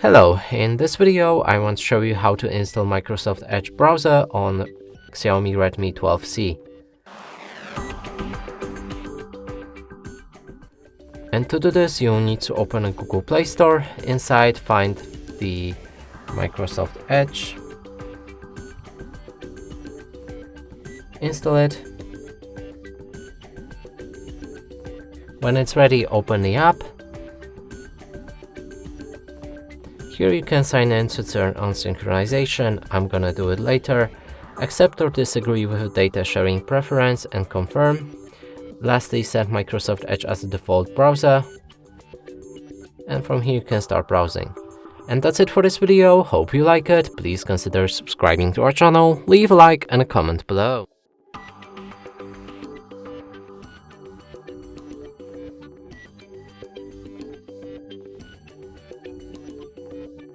Hello, in this video I want to show you how to install Microsoft Edge browser on Xiaomi Redmi 12C. And to do this you'll need to open a Google Play Store. Inside find the Microsoft Edge. Install it. When it's ready, open the app. Here you can sign in to turn on synchronization. I'm gonna do it later. Accept or disagree with the data sharing preference and confirm. Lastly, set Microsoft Edge as the default browser. And from here you can start browsing. And that's it for this video. Hope you like it. Please consider subscribing to our channel, leave a like and a comment below.